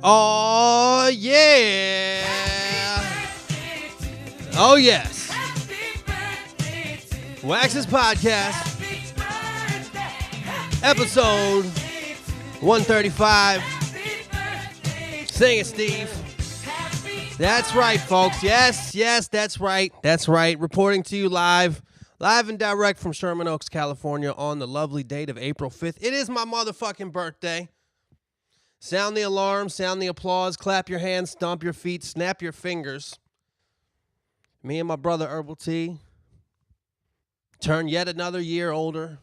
Oh, yeah. Oh, yes. Wax's Podcast, episode 135. Sing it, Steve. That's right, folks. Yes, that's right. That's right. Reporting to you live and direct from Sherman Oaks, California on the lovely date of April 5th. It is my motherfucking birthday. Sound the alarm, sound the applause, clap your hands, stomp your feet, snap your fingers. Me and my brother Herbal T turn yet another year older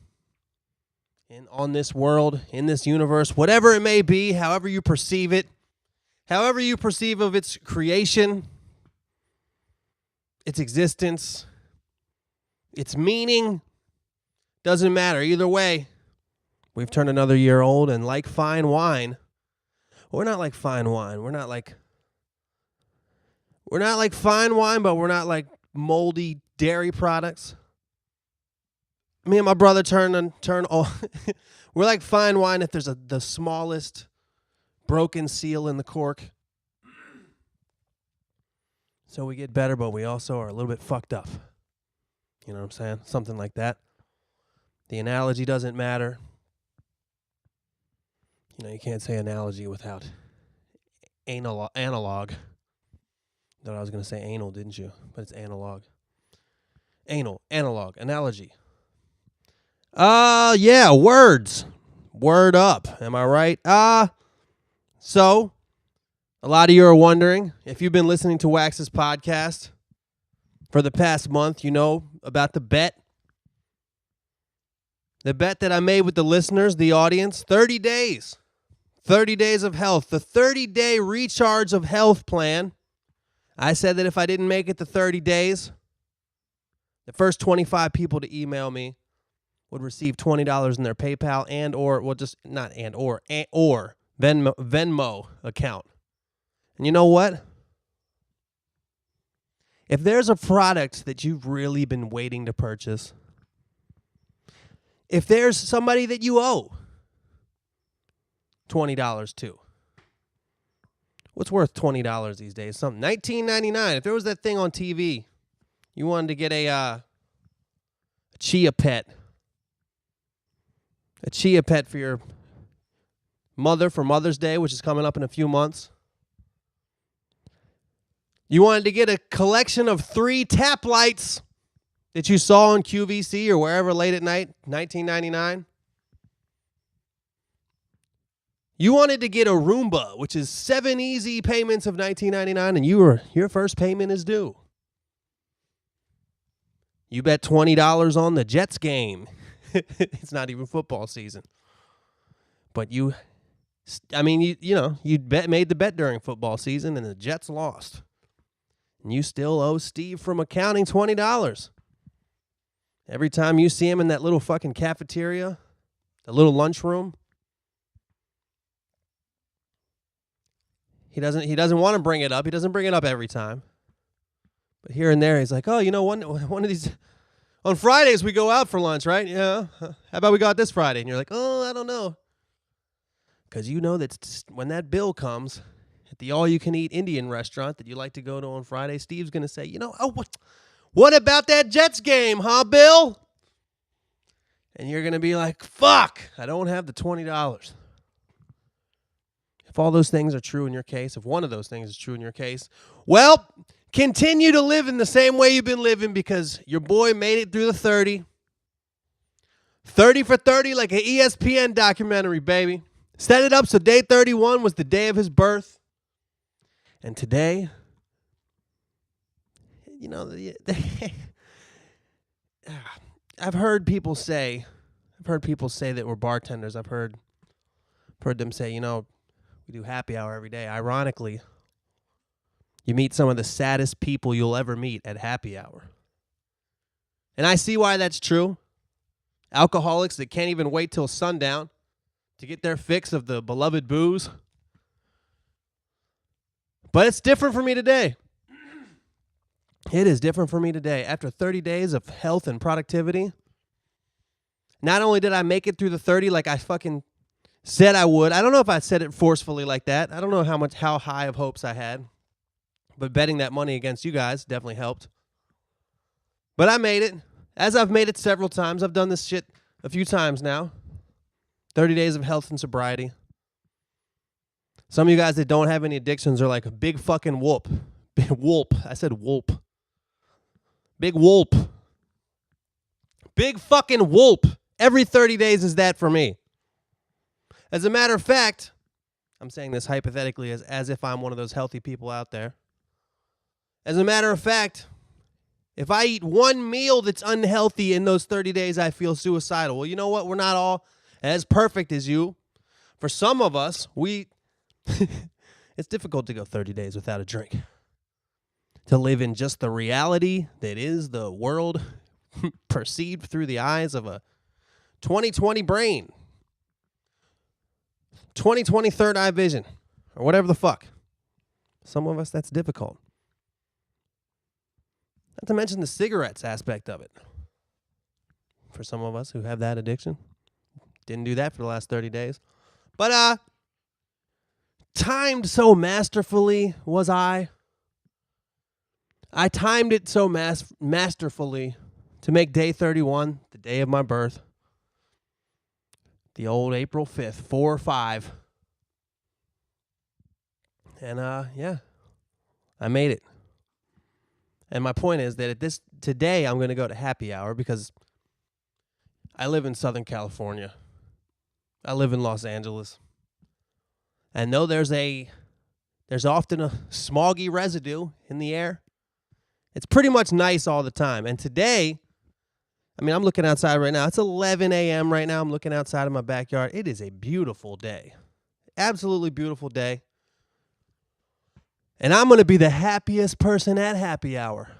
on this world, in this universe, whatever it may be, however you perceive it, however you perceive of its creation, its existence, its meaning, doesn't matter. Either way, we've turned another year old, and like fine wine, we're not like fine wine. We're not like fine wine, but we're not like moldy dairy products. Me and my brother turn all. We're like fine wine if there's the smallest broken seal in the cork. So we get better, but we also are a little bit fucked up. You know what I'm saying? Something like that. The analogy doesn't matter. You know, you can't say analogy without analog. Thought I was going to say anal, didn't you? But it's analog. Anal, analog, analogy. Yeah, words. Word up. Am I right? So, a lot of you are wondering, if you've been listening to Wax's podcast for the past month, you know about the bet. The bet that I made with the listeners, the audience, 30 days. 30 days of health. The 30-day recharge of health plan. I said that if I didn't make it to 30 days, the first 25 people to email me would receive $20 in their PayPal or Venmo account. And you know what? If there's a product that you've really been waiting to purchase, if there's somebody that you owe $20 to, what's worth $20 these days? Something $19.99. If there was that thing on TV, you wanted to get a chia pet for your mother for Mother's Day, which is coming up in a few months. You wanted to get a collection of 3 tap lights that you saw on QVC or wherever late at night, $19.99. You wanted to get a Roomba, which is 7 easy payments of $19.99, and your first payment is due. You bet $20 on the Jets game. It's not even football season. But you made the bet during football season, and the Jets lost. And you still owe Steve from accounting $20. Every time you see him in that little fucking cafeteria, the little lunchroom, he doesn't want to bring it up. He doesn't bring it up every time. But here and there, he's like, oh, you know, one of these, on Fridays we go out for lunch, right? Yeah. How about we go out this Friday? And you're like, oh, I don't know. Because you know that when that bill comes at the all-you-can-eat Indian restaurant that you like to go to on Friday, Steve's going to say, you know, what about that Jets game, huh, Bill? And you're going to be like, fuck, I don't have the $20. If all those things are true in your case, if one of those things is true in your case, well, continue to live in the same way you've been living because your boy made it through the 30. 30 for 30 like an ESPN documentary, baby. Set it up so day 31 was the day of his birth. And today, you know, I've heard people say that we're bartenders. I've heard them say, you know, we do happy hour every day. Ironically, you meet some of the saddest people you'll ever meet at happy hour. And I see why that's true. Alcoholics that can't even wait till sundown to get their fix of the beloved booze. But it's different for me today. It is different for me today. After 30 days of health and productivity, not only did I make it through the 30 like I fucking said I would. I don't know if I said it forcefully like that. I don't know how high of hopes I had. But betting that money against you guys definitely helped. But I made it. As I've made it several times. I've done this shit a few times now. 30 days of health and sobriety. Some of you guys that don't have any addictions are like a big fucking whoop. Big whoop. I said whoop. Big whoop. Big fucking whoop. Every 30 days is that for me. As a matter of fact, I'm saying this hypothetically as if I'm one of those healthy people out there. As a matter of fact, if I eat one meal that's unhealthy in those 30 days, I feel suicidal. Well, you know what? We're not all as perfect as you. For some of us, it's difficult to go 30 days without a drink. To live in just the reality that is the world perceived through the eyes of a 2020 brain. 2020 third eye vision. Or whatever the fuck. Some of us, that's difficult. Not to mention the cigarettes aspect of it. For some of us who have that addiction. Didn't do that for the last 30 days. But, timed so masterfully was I. I timed it so masterfully to make day 31, the day of my birth, the old April 5th, 4 or 5. And, yeah, I made it. And my point is that today I'm going to go to happy hour because I live in Southern California. I live in Los Angeles. And though there's often a smoggy residue in the air, it's pretty much nice all the time. And today, I mean, I'm looking outside right now. It's 11 a.m. right now. I'm looking outside of my backyard. It is a beautiful day. Absolutely beautiful day. And I'm going to be the happiest person at happy hour.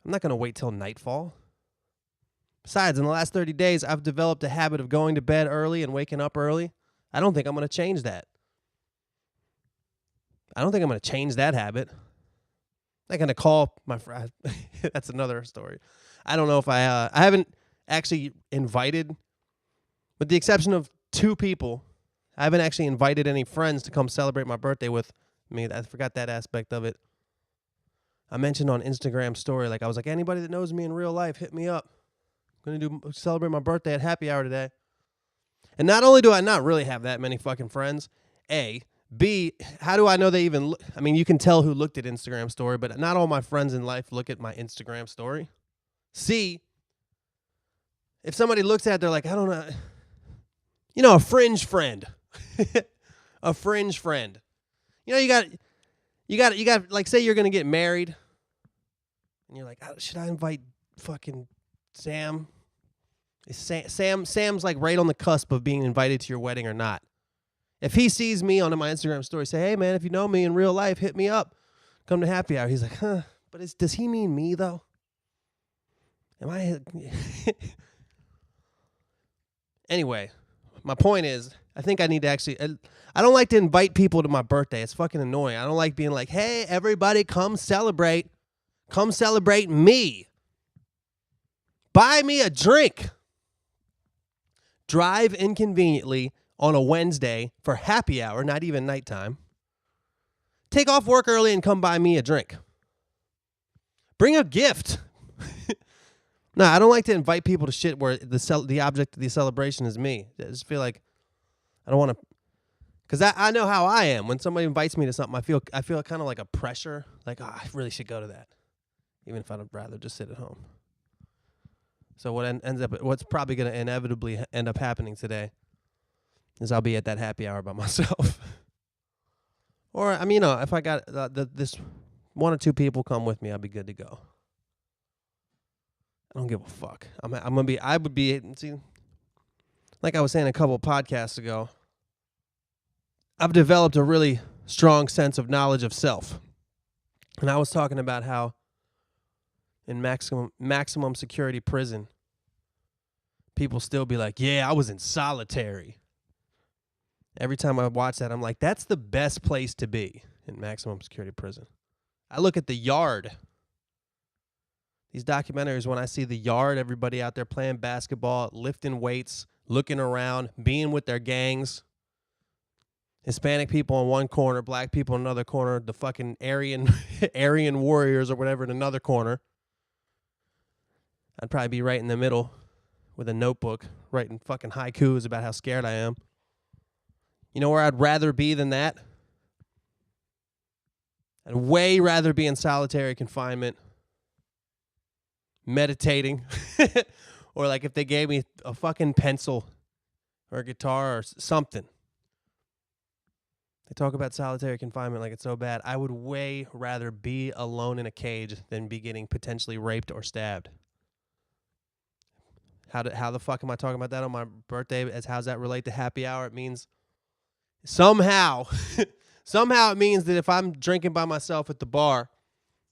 I'm not going to wait till nightfall. Besides, in the last 30 days, I've developed a habit of going to bed early and waking up early. I don't think I'm going to change that. I don't think I'm going to change that habit. I'm not going to call my friend. That's another story. I don't know if I haven't actually invited, with the exception of 2 people, I haven't actually invited any friends to come celebrate my birthday with me. I forgot that aspect of it. I mentioned on Instagram story, I was like, anybody that knows me in real life, hit me up. I'm going to celebrate my birthday at happy hour today. And not only do I not really have that many fucking friends, A, B, how do I know they even look? I mean, you can tell who looked at Instagram story, but not all my friends in life look at my Instagram story. C, if somebody looks at it, they're like, I don't know, a fringe friend. A fringe friend. You got like, say you're going to get married and you're like, should I invite fucking Sam? Sam's like right on the cusp of being invited to your wedding or not. If he sees me on my Instagram story, say, hey, man, if you know me in real life, hit me up. Come to happy hour. He's like, but does he mean me, though? Am I? Anyway, my point is, I think I need to actually, I don't like to invite people to my birthday. It's fucking annoying. I don't like being like, hey, everybody, come celebrate. Come celebrate me. Buy me a drink. Drive inconveniently on a Wednesday for happy hour, not even nighttime. Take off work early and come buy me a drink. Bring a gift. No, I don't like to invite people to shit where the object of the celebration is me. I just feel like I don't want to, because I know how I am. When somebody invites me to something, I feel kind of like a pressure, like, I really should go to that, even if I'd rather just sit at home. So what's probably going to inevitably end up happening today is I'll be at that happy hour by myself. Or, I mean, if I got this 1 or 2 people come with me, I'll be good to go. I don't give a fuck. I would be, see, like I was saying a couple of podcasts ago, I've developed a really strong sense of knowledge of self. And I was talking about how in maximum security prison, people still be like, yeah, I was in solitary. Every time I watch that, I'm like, that's the best place to be, in maximum security prison. I look at The Yard. These documentaries, when I see The Yard, everybody out there playing basketball, lifting weights, looking around, being with their gangs. Hispanic people in one corner, black people in another corner, the fucking Aryan warriors or whatever in another corner. I'd probably be right in the middle with a notebook, writing fucking haikus about how scared I am. You know where I'd rather be than that? I'd way rather be in solitary confinement, meditating, or like if they gave me a fucking pencil or a guitar or something. They talk about solitary confinement like it's so bad. I would way rather be alone in a cage than be getting potentially raped or stabbed. How the fuck am I talking about that on my birthday? How's that relate to happy hour? It means somehow it means that if I'm drinking by myself at the bar,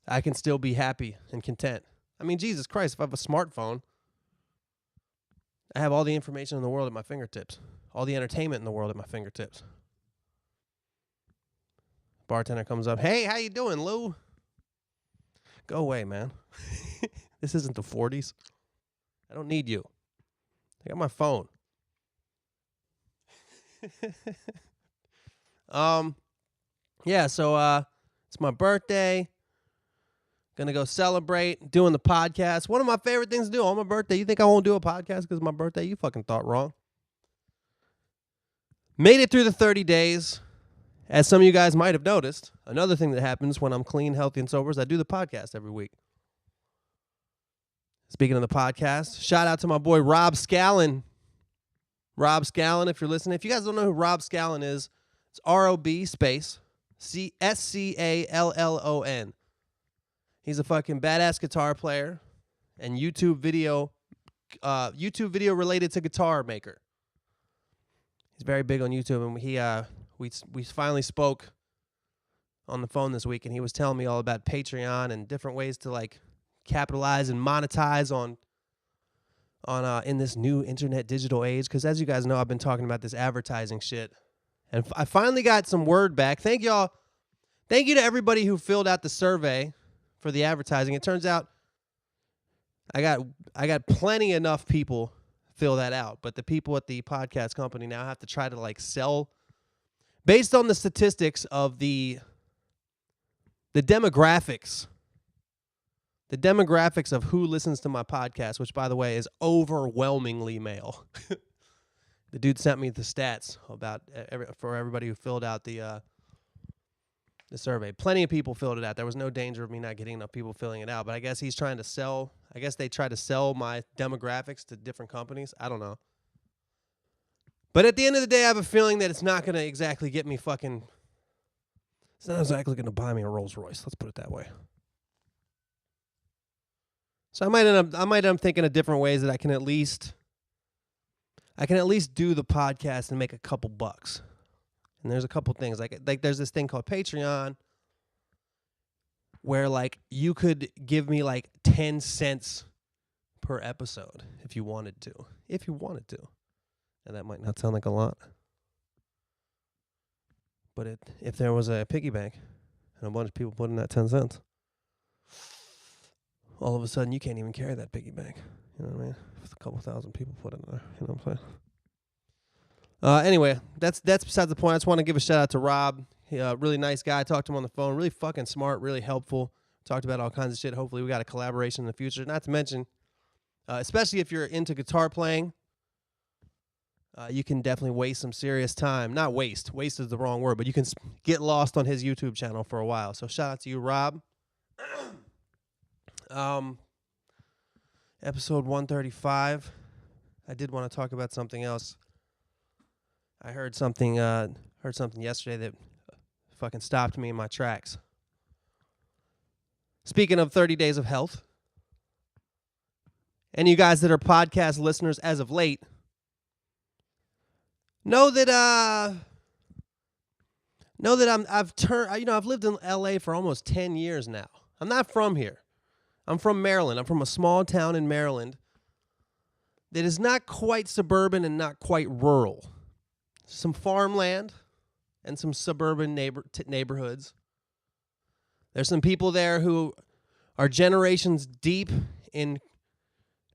I can still be happy and content. I mean, Jesus Christ, if I have a smartphone, I have all the information in the world at my fingertips. All the entertainment in the world at my fingertips. Bartender comes up, "Hey, how you doing, Lou?" Go away, man. This isn't the 40s. I don't need you. I got my phone. Yeah, so it's my birthday. Gonna go celebrate, doing the podcast. One of my favorite things to do on my birthday. You think I won't do a podcast because it's my birthday? You fucking thought wrong. Made it through the 30 days. As some of you guys might have noticed, another thing that happens when I'm clean, healthy, and sober is I do the podcast every week. Speaking of the podcast, shout out to my boy Rob Scallon. Rob Scallon, if you're listening. If you guys don't know who Rob Scallon is, it's ROB space SCALLON. He's a fucking badass guitar player and YouTube video related to guitar maker. He's very big on YouTube, and we finally spoke on the phone this week, and he was telling me all about Patreon and different ways to like capitalize and monetize on in this new internet digital age. Because as you guys know, I've been talking about this advertising shit, and I finally got some word back. Thank y'all. Thank you to everybody who filled out the survey for the advertising. It turns out I got plenty enough people fill that out, but the people at the podcast company now have to try to like sell based on the statistics of the demographics. The demographics of who listens to my podcast, which, by the way, is overwhelmingly male. The dude sent me the stats about for everybody who filled out the survey. Plenty of people filled it out. There was no danger of me not getting enough people filling it out. But I guess he's trying to sell. I guess they try to sell my demographics to different companies. I don't know. But at the end of the day, I have a feeling that it's not going to exactly get me fucking... It's not exactly going to buy me a Rolls Royce. Let's put it that way. So I might end up thinking of different ways that I can at least do the podcast and make a couple bucks. And there's a couple things like there's this thing called Patreon where like you could give me like 10 cents per episode if you wanted to. And that might not sound like a lot. But if there was a piggy bank and a bunch of people put in that 10 cents, all of a sudden you can't even carry that piggy bank. You know what I mean? If a couple thousand people put in there, you know what I'm saying? Anyway, that's besides the point. I just want to give a shout out to Rob. He, really nice guy. I talked to him on the phone. Really fucking smart, really helpful. Talked about all kinds of shit. Hopefully we got a collaboration in the future. Not to mention, especially if you're into guitar playing, you can definitely waste some serious time. Not waste. Waste is the wrong word, but you can get lost on his YouTube channel for a while. So shout out to you, Rob. Episode 135. I did want to talk about something else. I heard something yesterday that fucking stopped me in my tracks. Speaking of 30 days of health, and you guys that are podcast listeners as of late, know that I've lived in LA for almost 10 years now. I'm not from here. I'm from Maryland. I'm from a small town in Maryland that is not quite suburban and not quite rural. Some farmland and some suburban neighborhoods. There's some people there who are generations deep in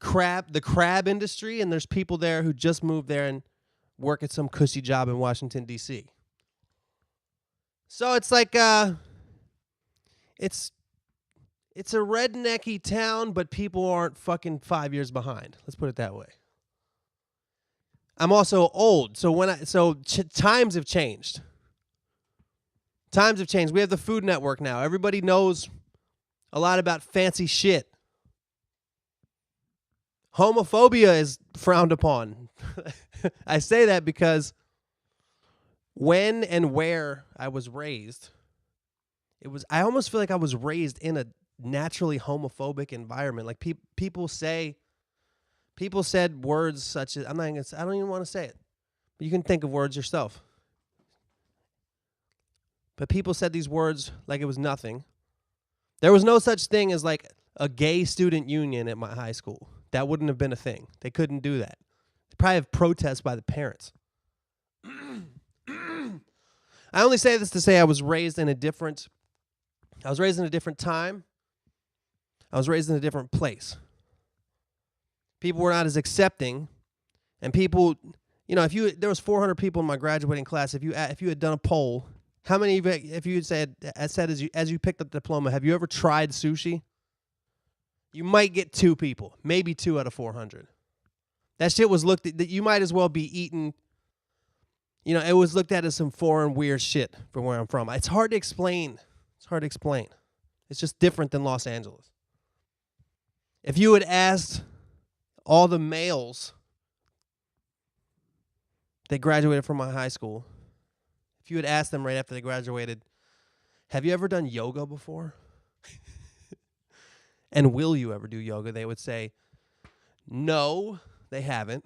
the crab industry, and there's people there who just moved there and work at some cushy job in Washington, D.C. So it's like it's a rednecky town, but people aren't fucking 5 years behind. Let's put it that way. I'm also old, so times have changed. Times have changed. We have the Food Network now. Everybody knows a lot about fancy shit. Homophobia is frowned upon. I say that because when and where I was raised, I almost feel like I was raised in a naturally homophobic environment. Like people said words such as I don't even want to say it, but you can think of words yourself. But people said these words like it was nothing. There was no such thing as like a gay student union at my high school. That wouldn't have been a thing. They couldn't do that. They probably have protests by the parents. I only say this to say I was raised in a different time. I was raised in a different place. People were not as accepting, and people, there was 400 people in my graduating class. If you had done a poll, how many of you, if you said as you picked up the diploma, have you ever tried sushi? You might get 2 people, maybe 2 out of 400. That shit was looked at, that you might as well be eating. It was looked at as some foreign weird shit from where I'm from. It's hard to explain. It's just different than Los Angeles. If you had asked all the males that graduated from my high school, if you had asked them right after they graduated, have you ever done yoga before? And will you ever do yoga? They would say, no, they haven't.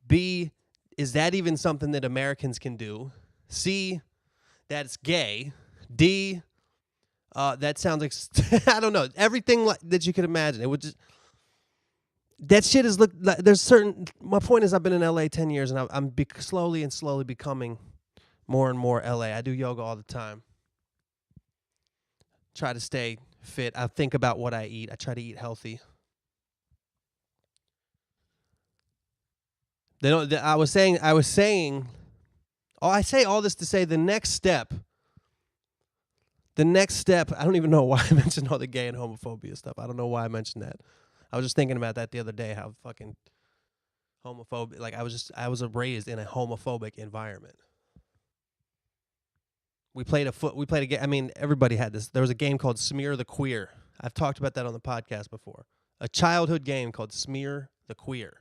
B, is that even something that Americans can do? C, that's gay. D, that sounds like, I don't know, everything that you could imagine. It would just, that shit is, my point is I've been in LA 10 years and I'm slowly becoming more and more LA. I do yoga all the time. Try to stay fit. I think about what I eat. I try to eat healthy. I say all this to say the next step, I don't even know why I mentioned all the gay and homophobia stuff. I don't know why I mentioned that. I was just thinking about that the other day, how fucking homophobic, like I was raised in a homophobic environment. We played a game. I mean, everybody had this. There was a game called Smear the Queer. I've talked about that on the podcast before. A childhood game called Smear the Queer.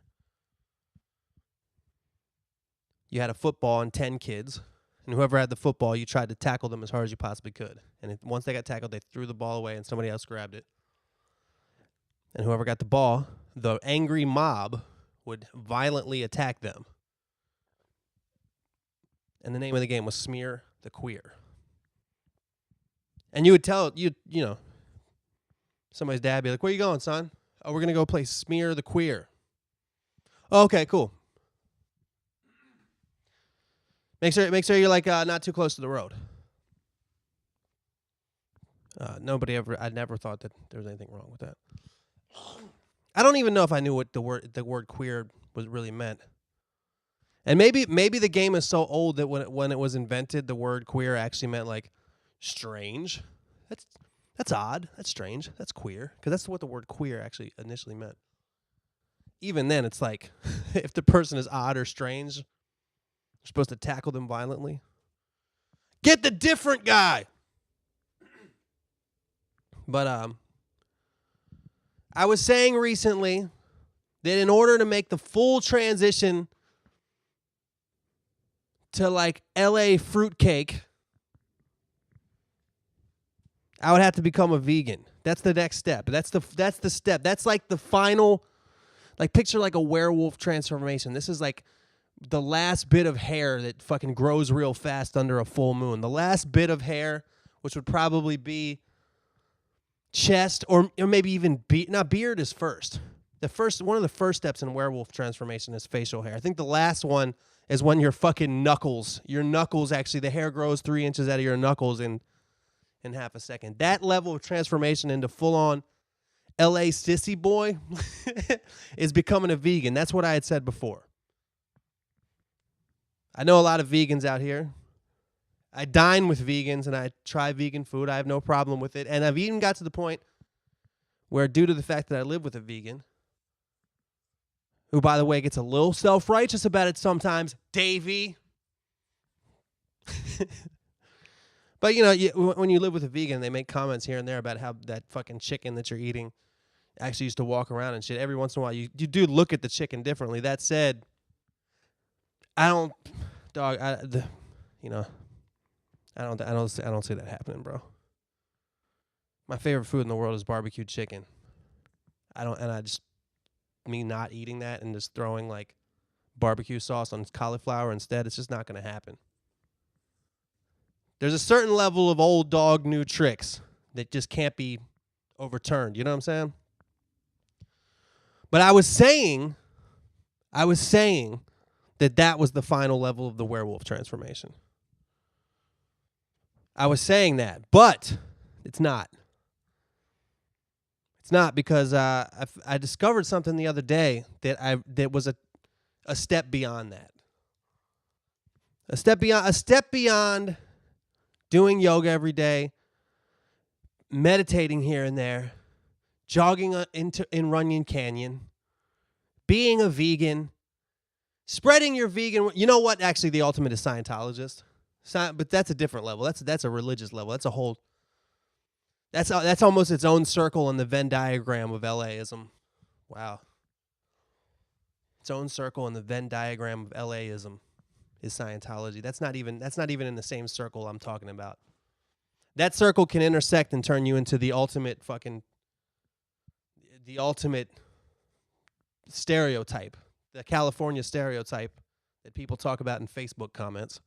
You had a football and 10 kids, and whoever had the football, you tried to tackle them as hard as you possibly could. And once they got tackled, they threw the ball away, and somebody else grabbed it. And whoever got the ball, the angry mob would violently attack them. And the name of the game was Smear the Queer. And you would tell, somebody's dad would be like, where you going, son? Oh, we're going to go play Smear the Queer. Oh, okay, cool. Make sure you're like not too close to the road. I never thought that there was anything wrong with that. I don't even know if I knew what the word queer was really meant. And maybe the game is so old that when it was invented, the word queer actually meant like strange. That's odd. That's strange. That's queer, because that's what the word queer actually initially meant. Even then, it's like if the person is odd or strange, you're supposed to tackle them violently. Get the different guy. But I was saying recently that in order to make the full transition to like LA fruitcake, I would have to become a vegan. That's the next step. That's the step. That's like the final, like picture like a werewolf transformation. This is like the last bit of hair that fucking grows real fast under a full moon. The last bit of hair, which would probably be chest or maybe even beard is first. One of the first steps in werewolf transformation is facial hair. I think the last one is when your knuckles actually, the hair grows 3 inches out of your knuckles in half a second. That level of transformation into full on LA sissy boy is becoming a vegan. That's what I had said before. I know a lot of vegans out here. I dine with vegans and I try vegan food. I have no problem with it. And I've even got to the point where, due to the fact that I live with a vegan, who, by the way, gets a little self-righteous about it sometimes, Davey. But, you know, when you live with a vegan, they make comments here and there about how that fucking chicken that you're eating actually used to walk around and shit. Every once in a while, you do look at the chicken differently. That said, I don't see that happening, bro. My favorite food in the world is barbecue chicken. Me not eating that and just throwing like barbecue sauce on cauliflower instead, it's just not going to happen. There's a certain level of old dog, new tricks that just can't be overturned. You know what I'm saying? But I was saying that was the final level of the werewolf transformation. I was saying that, but it's not. It's not, because I discovered something the other day that was a step beyond that. A step beyond doing yoga every day, meditating here and there, jogging in Runyon Canyon, being a vegan, spreading your vegan. You know what? Actually, the ultimate is Scientologist. But that's a different level. That's a religious level. That's a whole. That's almost its own circle in the Venn diagram of LAism. Wow. Its own circle in the Venn diagram of LAism is Scientology. That's not even in the same circle I'm talking about. That circle can intersect and turn you into the ultimate stereotype, the California stereotype that people talk about in Facebook comments.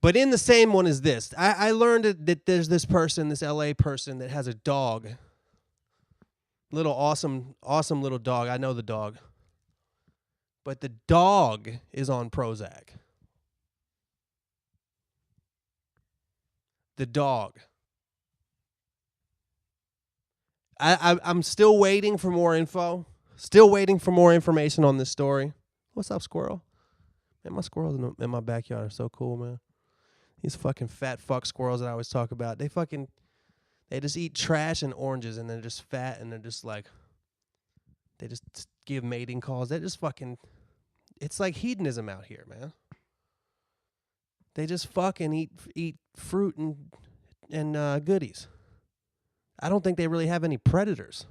But in the same one as this, I learned that there's this LA person that has a dog. Little awesome little dog. I know the dog. But the dog is on Prozac. The dog. I'm still waiting for more info. Still waiting for more information on this story. What's up, squirrel? Man, my squirrels in my backyard are so cool, man. These fucking fat fuck squirrels that I always talk about. They just eat trash and oranges, and they're just fat, and they're just like, they just give mating calls. They're just fucking, it's like hedonism out here, man. They just fucking eat fruit and goodies. I don't think they really have any predators.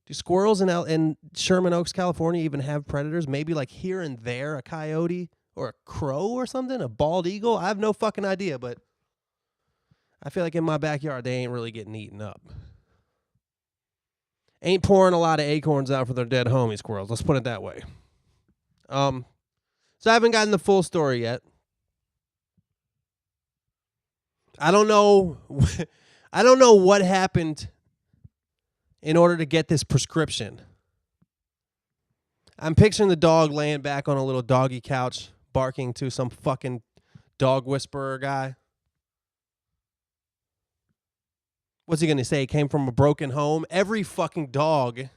Do squirrels in Sherman Oaks, California even have predators? Maybe like here and there, a coyote or a crow or something, a bald eagle? I have no fucking idea, but I feel like in my backyard, they ain't really getting eaten up. Ain't pouring a lot of acorns out for their dead homie squirrels. Let's put it that way. So I haven't gotten the full story yet. I don't know what happened in order to get this prescription. I'm picturing the dog laying back on a little doggy couch, barking to some fucking dog whisperer guy. What's he going to say? He came from a broken home? Every fucking dog,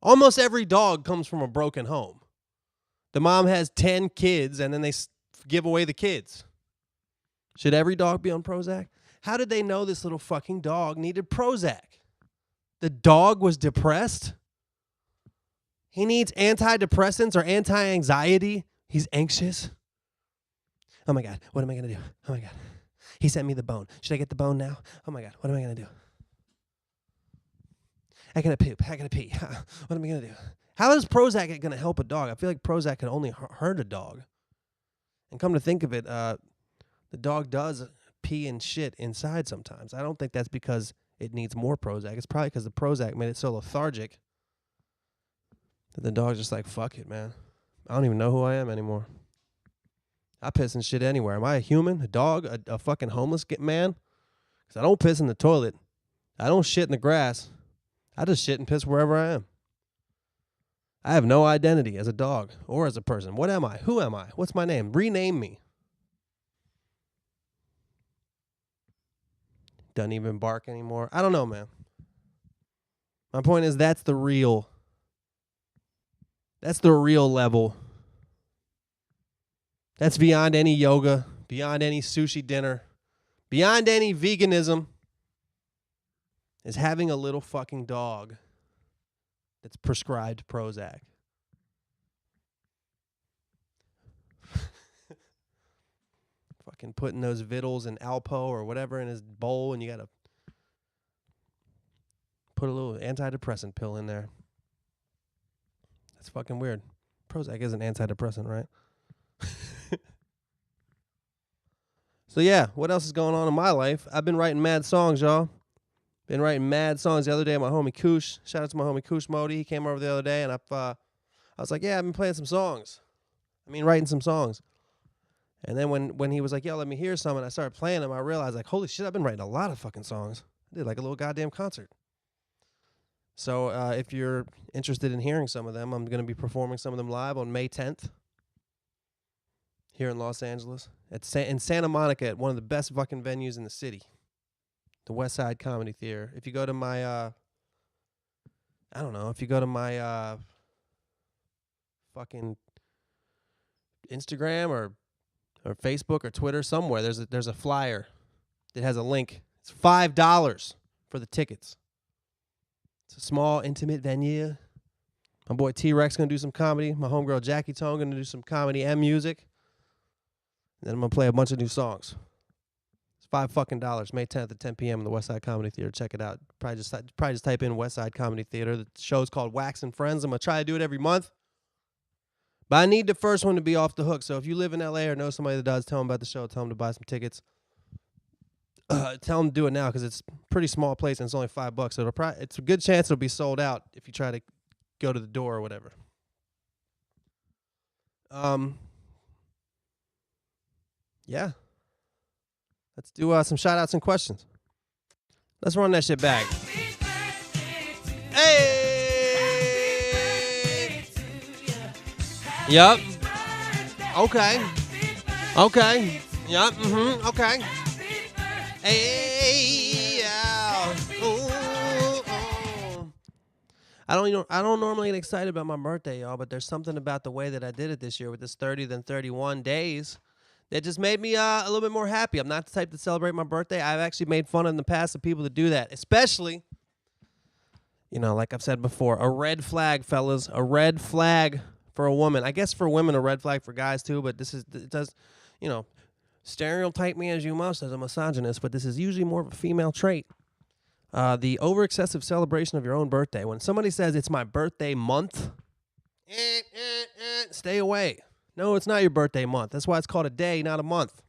almost every dog comes from a broken home. The mom has 10 kids, and then they give away the kids. Should every dog be on Prozac? How did they know this little fucking dog needed Prozac? The dog was depressed? He needs antidepressants or anti-anxiety? He's anxious? Oh my God, what am I going to do? Oh my God. He sent me the bone. Should I get the bone now? Oh my God, what am I going to do? I gotta poop. I gotta pee. What am I going to do? How is Prozac going to help a dog? I feel like Prozac can only hurt a dog. And come to think of it, the dog does pee and shit inside sometimes. I don't think that's because it needs more Prozac. It's probably because the Prozac made it so lethargic that the dog's just like, fuck it, man. I don't even know who I am anymore. I piss and shit anywhere. Am I a human, a dog, a fucking homeless man? Because I don't piss in the toilet. I don't shit in the grass. I just shit and piss wherever I am. I have no identity as a dog or as a person. What am I? Who am I? What's my name? Rename me. Doesn't even bark anymore. I don't know, man. My point is that's the real level. That's beyond any yoga, beyond any sushi dinner, beyond any veganism, is having a little fucking dog that's prescribed Prozac. Fucking putting those Vittles and Alpo or whatever in his bowl, and you got to put a little antidepressant pill in there. That's fucking weird. Prozac is an antidepressant, right? So yeah, what else is going on in my life? I've been writing mad songs, y'all. Been writing mad songs. The other day, my homie Koosh, shout out to my homie Koosh Modi. He came over the other day, and I was like, yeah, I've been playing some songs. Writing some songs. And then when he was like, yo, let me hear some, and I started playing them, I realized, like, holy shit, I've been writing a lot of fucking songs. I did like a little goddamn concert. So if you're interested in hearing some of them, I'm going to be performing some of them live on May 10th here in Los Angeles in Santa Monica at one of the best fucking venues in the city, the West Side Comedy Theater. If you go to my, fucking Instagram or Facebook or Twitter somewhere, there's a flyer that has a link. It's $5 for the tickets. It's a small, intimate venue. My boy T-Rex going to do some comedy. My homegirl Jackie Tone going to do some comedy and music. And then I'm going to play a bunch of new songs. It's $5 May 10th at 10 p.m. in the West Side Comedy Theater. Check it out. Probably just type in West Side Comedy Theater. The show's called Wax and Friends. I'm going to try to do it every month. But I need the first one to be off the hook. So if you live in L.A. or know somebody that does, tell them about the show. Tell them to buy some tickets. Tell them to do it now because it's a pretty small place and it's only $5. So it's a good chance it'll be sold out if you try to go to the door or whatever. Yeah. Let's do some shout-outs and questions. Let's run that shit back. Hey! Yup. Okay. Yup. Okay. Hey, yeah. Ooh. I don't normally get excited about my birthday, y'all, but there's something about the way that I did it this year with this 30 than 31 days that just made me a little bit more happy. I'm not the type to celebrate my birthday. I've actually made fun in the past of people that do that, especially, like I've said before, a red flag, fellas, a red flag for a woman. I guess for women, a red flag for guys too, but it does, stereotype me as you must as a misogynist, but this is usually more of a female trait. The over-excessive celebration of your own birthday. When somebody says it's my birthday month, stay away. No, it's not your birthday month. That's why it's called a day, not a month.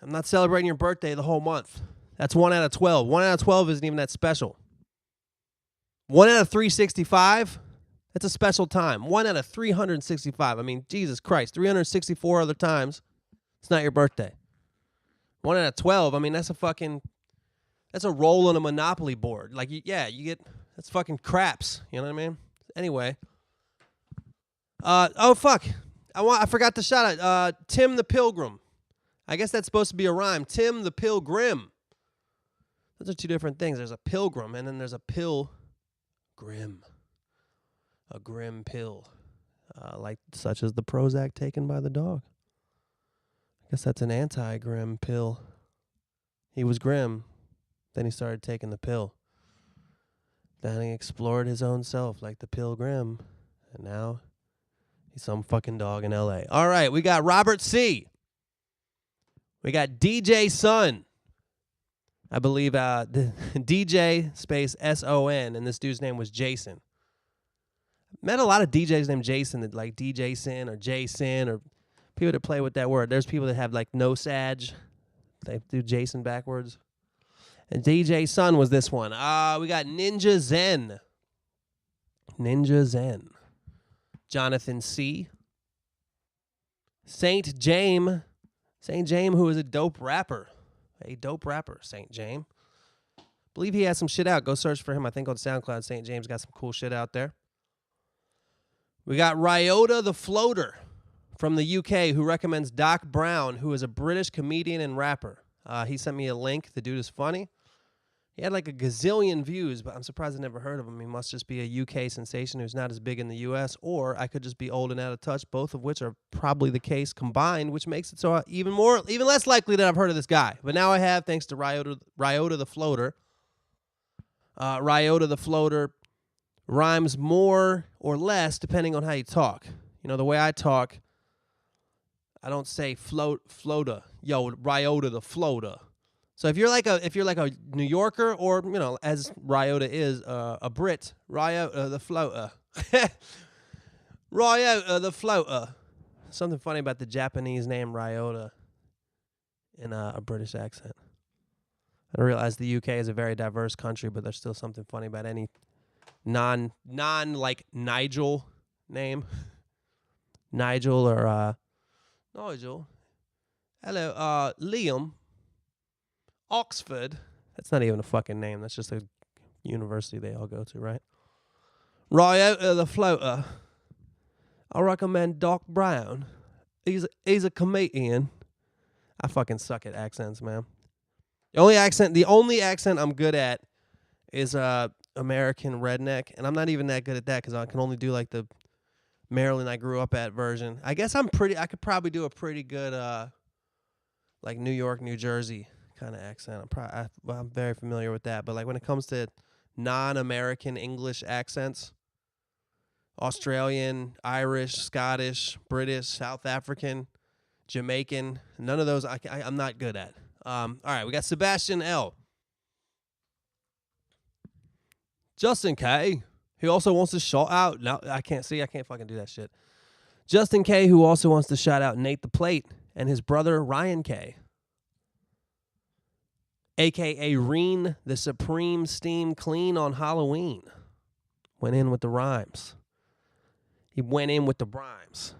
I'm not celebrating your birthday the whole month. That's 1 out of 12. 1 out of 12 isn't even that special. 1 out of 365, that's a special time. 1 out of 365. Jesus Christ, 364 other times, it's not your birthday. 1 out of 12, that's a roll on a Monopoly board. You get, that's fucking craps. You know what I mean? Anyway. Fuck. I forgot to shout out Tim the Pilgrim. I guess that's supposed to be a rhyme. Tim the Pilgrim. Those are two different things. There's a pilgrim and then there's a pill-grim. A grim pill. Such as the Prozac taken by the dog. I guess that's an anti-grim pill. He was grim. Then he started taking the pill. Then he explored his own self like the pilgrim. And now he's some fucking dog in L.A. All right, we got Robert C. We got DJ Sun. I believe DJ space S-O-N, and this dude's name was Jason. Met a lot of DJs named Jason that like DJ Sin or Jason or people that play with that word. There's people that have no sag. They do Jason backwards. And DJ Sun was this one. We got Ninja Zen. Jonathan C. Saint James, who is a dope rapper. Saint James. Believe he has some shit out. Go search for him. I think on SoundCloud, Saint James got some cool shit out there. We got Ryota the Floater from the UK who recommends Doc Brown, who is a British comedian and rapper. He sent me a link. The dude is funny. He had like a gazillion views, but I'm surprised I never heard of him. He must just be a UK sensation who's not as big in the US, or I could just be old and out of touch, both of which are probably the case combined, which makes it so even less likely that I've heard of this guy. But now I have, thanks to Ryota the Floater. Ryota the Floater rhymes more or less depending on how you talk. You know, the way I talk, I don't say floater. Yo, Ryota the Floater. So if you're like a New Yorker, or as Ryota is a Brit, Ryota the Floater, Ryota the Floater. Something funny about the Japanese name Ryota in a British accent. I realize the UK is a very diverse country, but there's still something funny about any non like Nigel name, Nigel or Nigel. Hello, Liam. Oxford. That's not even a fucking name. That's just a university they all go to, right? Ryota the Floater. I recommend Doc Brown. He's a comedian. I fucking suck at accents, man. The only accent I'm good at is American redneck, and I'm not even that good at that because I can only do like the Maryland I grew up at version. I guess I could probably do a pretty good like New York, New Jersey kind of accent. I'm very familiar with that. But like when it comes to non-American English accents, Australian, Irish, Scottish, British, South African, Jamaican, none of those I'm not good at. All right, we got Sebastian L. Justin K, who also wants to shout out. No, I can't fucking do that shit. Justin K, who also wants to shout out Nate the Plate and his brother Ryan K, a.k.a. Reen the Supreme Steam Clean on Halloween. Went in with the rhymes. He went in with the rhymes.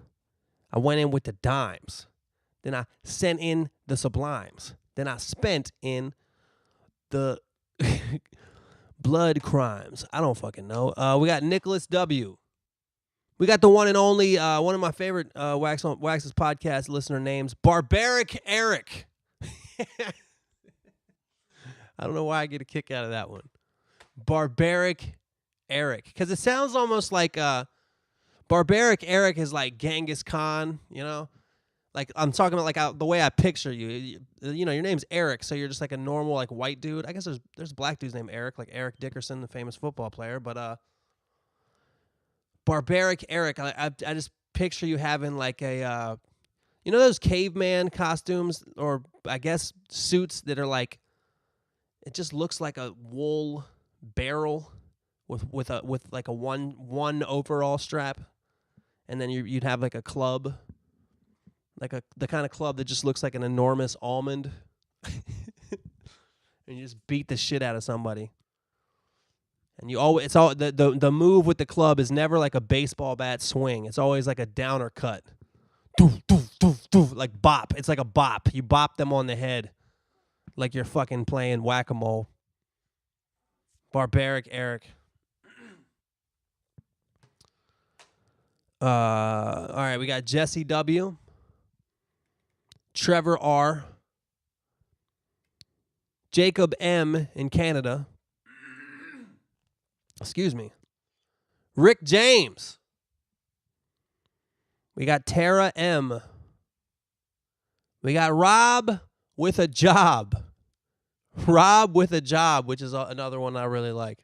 I went in with the dimes. Then I sent in the sublimes. Then I spent in the blood crimes. I don't fucking know. We got Nicholas W. We got the one and only, one of my favorite Wax's podcast listener names, Barbaric Eric. I don't know why I get a kick out of that one. Barbaric Eric. Because it sounds almost like Barbaric Eric is like Genghis Khan, you know? Like, I'm talking about like the way I picture you. You know, your name's Eric, so you're just like a normal like white dude. I guess there's black dudes named Eric, like Eric Dickerson, the famous football player. But Barbaric Eric, I just picture you having like a, you know those caveman costumes, or I guess suits that are like, it just looks like a wool barrel with like a one overall strap, and then you'd have like a club. Like the kind of club that just looks like an enormous almond. And you just beat the shit out of somebody. And the move with the club is never like a baseball bat swing. It's always like a downer cut. Doof, doof, doof, doof, like bop. It's like a bop. You bop them on the head. Like you're fucking playing whack-a-mole. Barbaric Eric. All right, we got Jesse W. Trevor R. Jacob M. in Canada. Excuse me. Rick James. We got Tara M. We got Rob with a job. Rob with a job, which is another one I really like.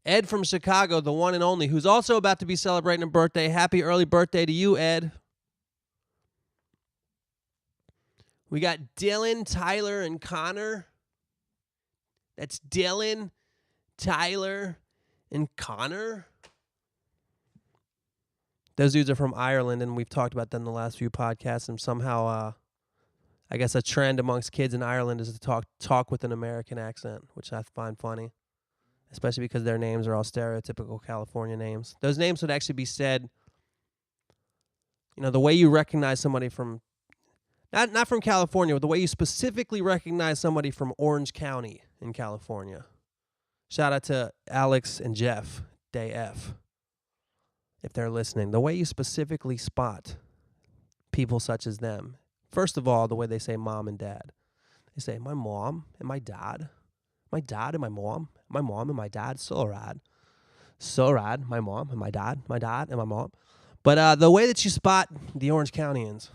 Ed from Chicago, the one and only, who's also about to be celebrating a birthday. Happy early birthday to you, Ed. We got Dylan, Tyler, and Connor. That's Dylan, Tyler, and Connor. Those dudes are from Ireland, and we've talked about them in the last few podcasts, and somehow, I guess a trend amongst kids in Ireland is to talk with an American accent, which I find funny, especially because their names are all stereotypical California names. Those names would actually be said, you know, the way you recognize somebody from, not from California, but the way you specifically recognize somebody from Orange County in California. Shout out to Alex and Jeff, Day F, if they're listening. The way you specifically spot people such as them. First of all, the way they say mom and dad. They say, my mom and my dad. My dad and my mom. My mom and my dad. So rad. So rad. My mom and my dad. My dad and my mom. But the way that you spot the Orange Countyans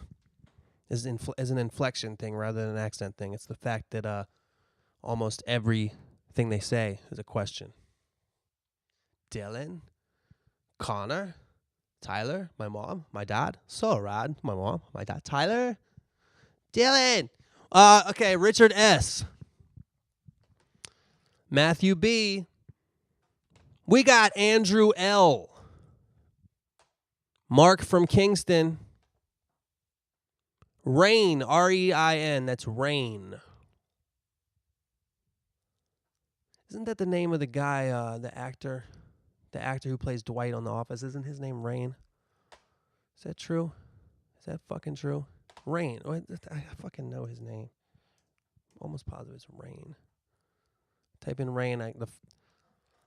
is an inflection thing rather than an accent thing. It's the fact that almost everything they say is a question. Dylan, Connor, Tyler, my mom, my dad. So rad. My mom, my dad. Tyler, Dylan. Okay, Richard S. Matthew B. We got Andrew L. Mark from Kingston. Rain, R-E-I-N. That's Rain. Isn't that the name of the guy, the actor who plays Dwight on The Office? Isn't his name Rain? Is that true? Is that fucking true? Rain. I fucking know his name. Almost positive it's Rain. Type in Rain. The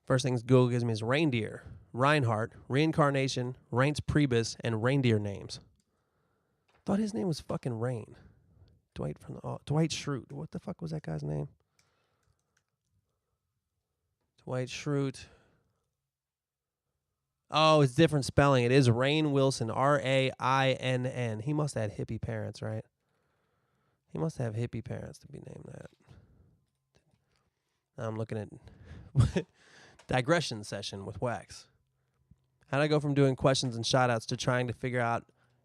first thing Google gives me is reindeer, Reinhardt, reincarnation, Reince Priebus, and reindeer names. Thought his name was fucking Rain. Dwight Schrute. What the fuck was that guy's name? Dwight Schrute. Oh, it's different spelling. It is Rainn Wilson, R-A-I-N-N. He must have had hippie parents, right? He must have hippie parents to be named that. Now I'm looking at digression session with Wax. How'd I go from doing questions and shout-outs to trying to figure out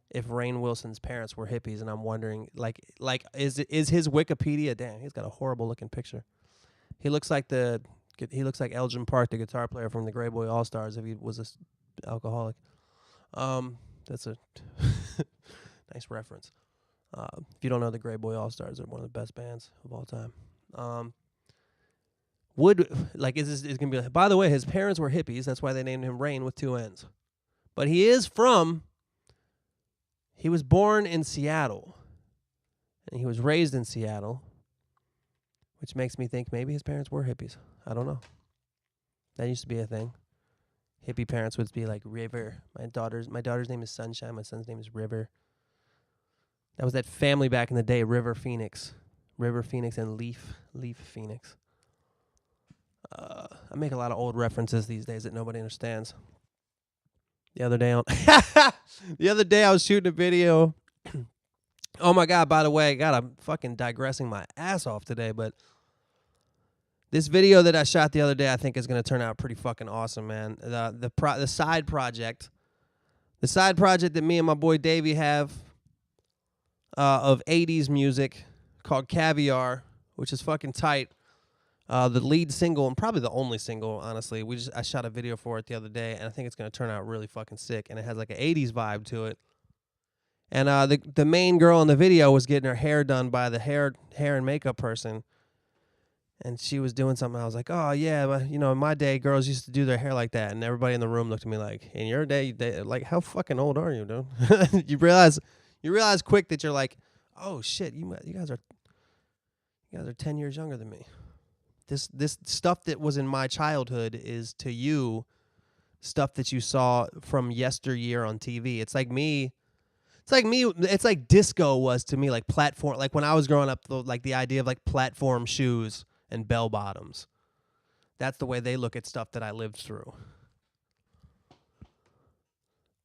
if Rainn Wilson's parents were hippies? And I'm wondering, is his Wikipedia? Damn, he's got a horrible-looking picture. He looks like Elgin Park, the guitar player from the Grey Boy All-Stars, if he was an alcoholic. That's a nice reference. If you don't know, the Grey Boy All-Stars are one of the best bands of all time. Is going to be like, by the way, his parents were hippies. That's why they named him Rain with 2 N's. But he was born in Seattle. And he was raised in Seattle. Which makes me think maybe his parents were hippies. I don't know. That used to be a thing. Hippie parents would be like River. My daughter's name is Sunshine. My son's name is River. That was that family back in the day, River Phoenix and Leaf Phoenix. I make a lot of old references these days that nobody understands. The other day I was shooting a video. Oh my God, by the way, God, I'm fucking digressing my ass off today, but this video that I shot the other day I think is going to turn out pretty fucking awesome, man. The side project that me and my boy Davey have of 80s music called Caviar, which is fucking tight. The lead single, and probably the only single, honestly. I shot a video for it the other day, and I think it's going to turn out really fucking sick, and it has like an 80s vibe to it. And the main girl in the video was getting her hair done by the hair and makeup person. And she was doing something. I was like, oh, yeah, but, in my day, girls used to do their hair like that. And everybody in the room looked at me like, in your day, like, how fucking old are you, dude? You realize quick that you're like, oh, shit, you guys are 10 years younger than me. This stuff that was in my childhood is, to you, stuff that you saw from yesteryear on TV. It's like disco was to me, like platform. Like when I was growing up, the idea of like platform shoes and bell bottoms. That's the way they look at stuff that I lived through.